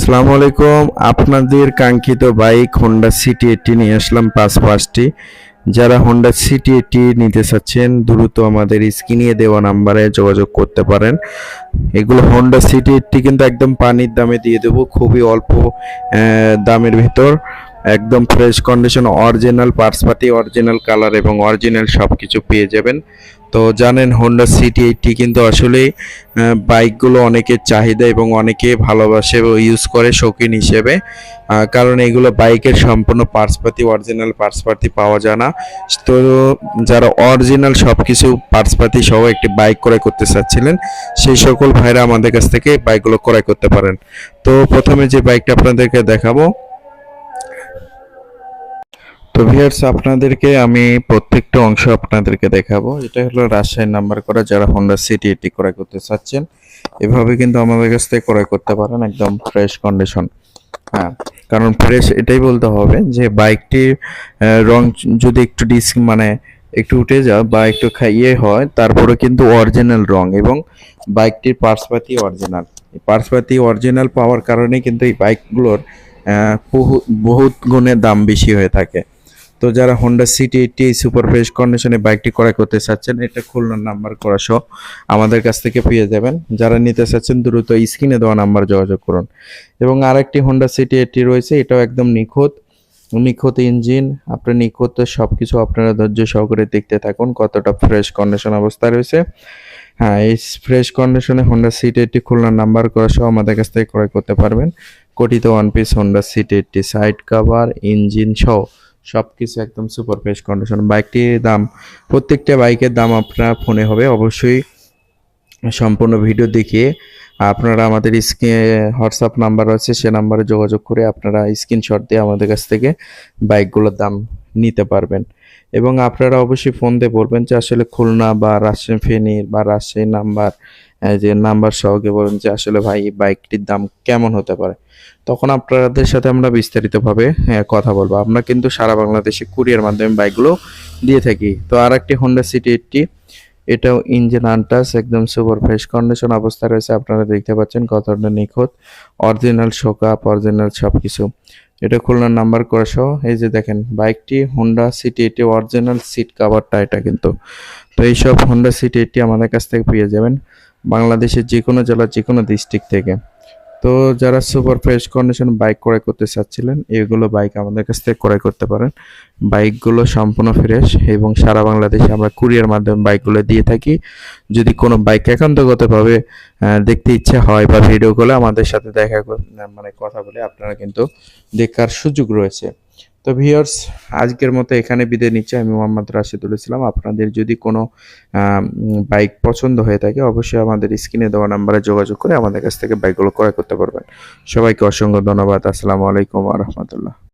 আসসালামু আলাইকুম। আপনাদের কাঙ্ক্ষিত বাইক হোন্ডা সিটি 80 নিয়ে আসলাম পাঁচটি। যারা হোন্ডা সিটি 80 নিতে চাচ্ছেন দ্রুত আমাদের স্ক্রিনে দেওয়া নাম্বারে যোগাযোগ করতে পারেন। এগুলো হোন্ডা সিটি 80 কিন্তু একদম পানির দামে দিয়ে দেবো, খুবই অল্প দামের ভিতর, একদম ফ্রেশ কন্ডিশন, অরিজিনাল পার্টসপাতি, অরিজিনাল কালার এবং অরিজিনাল সব কিছু পেয়ে যাবেন। তো জানেন হোন্ডা সিটি 80 কিন্তু আসলেই বাইকগুলো অনেকের চাহিদা এবং অনেকে ভালোবাসে ও ইউজ করে শৌখিন হিসেবে, কারণ এগুলো বাইকের সম্পূর্ণ পার্টসপাতি, অরিজিনাল পার্টসপাতি পাওয়া যায় না। তো যারা অরিজিনাল সব কিছু পার্টসপাতি সহ একটি বাইক ক্রয় করতে চাচ্ছিলেন সেই সকল ভাইরা আমাদের কাছ থেকে বাইকগুলো ক্রয় করতে পারেন। তো প্রথমে যে বাইকটা আপনাদেরকে দেখাবো, তো ভিউয়ার্স আপনাদেরকে আমি প্রত্যেকটা অংশ আপনাদেরকে দেখাবো। এটা হলো রাজশাহী নাম্বার করা, যারা হোন্ডা সিটি 80 ক্রয় করতে চাচ্ছেন এভাবে কিন্তু আমাদের কাছ থেকে ক্রয় করতে পারেন, একদম ফ্রেশ কন্ডিশন। হ্যাঁ, কারণ ফ্রেশ এটাই বলতে হবে যে বাইকটির রং যদি একটু মানে একটু উঠে যায় বা একটু খাইয়ে হয়, তারপরে কিন্তু অরিজিনাল রং এবং বাইকটির পার্টসপাতি অরিজিনাল পাওয়ার কারণে কিন্তু এই বাইকগুলোর বহুত গুণে দাম বেশি হয়ে থাকে। তো যারা হোন্ডা সিটি 80 সুপার ফ্রেশ কন্ডিশনে বাইকটি ক্রয় করতে চাচ্ছেন, এটা খুলনার নাম্বার করা সহ আমাদের কাছ থেকে পেয়ে যাবেন। যারা নিতে চাচ্ছেন দ্রুত স্ক্রিনে দেওয়া নাম্বার যোগাযোগ করুন। এবং আরেকটি হোন্ডা সিটি 80 রয়েছে, এটাও একদম নিখুঁত ইঞ্জিন, আপনার নিখুঁত সব কিছু। আপনারা ধৈর্য সহকারে দেখতে থাকুন কতটা ফ্রেশ কন্ডিশন অবস্থা রয়েছে। হ্যাঁ, এই ফ্রেশ কন্ডিশনে হোন্ডা সিটি 80 খুলনার নাম্বার করা সহ আমাদের কাছ থেকে ক্রয় করতে পারবেন। কোটিতে one piece Honda city 80 side cover, engine সহ সব কিছু একদম সুপার ফ্রেশ কন্ডিশন। বাইকটির দাম, প্রত্যেকটা বাইকের দাম আপনার ফোনে হবে, অবশ্যই সম্পূর্ণ ভিডিও দেখিয়ে আপনারা আমাদের হোয়াটসঅ্যাপ নাম্বার আছে, সে নাম্বারে যোগাযোগ করে আপনারা স্ক্রিনশট দিয়ে আমাদের কাছ থেকে বাইকগুলোর দাম নিতে পারবেন। এবং আপনারা অবশ্যই ফোন দিয়ে বলবেন যে আসলে খুলনা বা রাজশাহী ফেনীর বা রাজশাহী নাম্বার, যে নাম্বার সহকে বলবেন যে আসলে ভাই এই বাইকটির দাম কেমন হতে পারে। তখন আপনাদের সাথে আমরা বিস্তারিতভাবে কথা বলবো। আমরা কিন্তু সারা বাংলাদেশে কুরিয়ার মাধ্যমে বাইকগুলো দিয়ে থাকি। তো আর একটি হোন্ডা সিটি 80, এটাও ইঞ্জিন আনটাচ, একদম সুপার ফ্রেশ কন্ডিশন অবস্থা রয়েছে। আপনারা দেখতে পাচ্ছেন কতটা নিখুঁত, অরিজিনাল শোকাপ, অরিজিনাল সব কিছু। এটা খুলনার নাম্বার করা সহ এই যে দেখেন বাইকটি হোন্ডা সিটি 80 অরিজিনাল সিট কাভারটা এটা কিন্তু। তো এইসব হোন্ডা সিটি 80 আমাদের কাছ থেকে পেয়ে যাবেন বাংলাদেশের যে কোনো জেলা, যে কোনো ডিস্ট্রিক্ট থেকে। তো যারা সুপার ফ্রেশ কন্ডিশন বাইক ক্রয় করতে চাচ্ছিলেন, এগুলো বাইক আমাদের কাছ থেকে ক্রয় করতে পারেন। বাইকগুলো সম্পূর্ণ ফ্রেশ এবং সারা বাংলাদেশে আমরা কুরিয়ার মাধ্যমে বাইকগুলো দিয়ে থাকি। যদি কোনো বাইক একান্তগতভাবে দেখতে ইচ্ছা হয় বা ভিডিও কলে আমাদের সাথে মানে কথা বলে আপনারা কিন্তু দেখার সুযোগ রয়েছে। তো ভিউয়ার্স, আজকের মতো এখানে বিদায় নিচ্ছি। আমি মোহাম্মদ রাশেদুল ইসলাম। আপনাদের যদি কোনো বাইক পছন্দ হয়ে থাকে অবশ্যই আমাদের স্ক্রিনে দেওয়া নাম্বারে যোগাযোগ করে আমাদের কাছ থেকে বাইকগুলো ক্রয় করতে পারবেন। সবাইকে অসংখ্য ধন্যবাদ। আসসালামু আলাইকুম ওয়া রাহমাতুল্লাহ।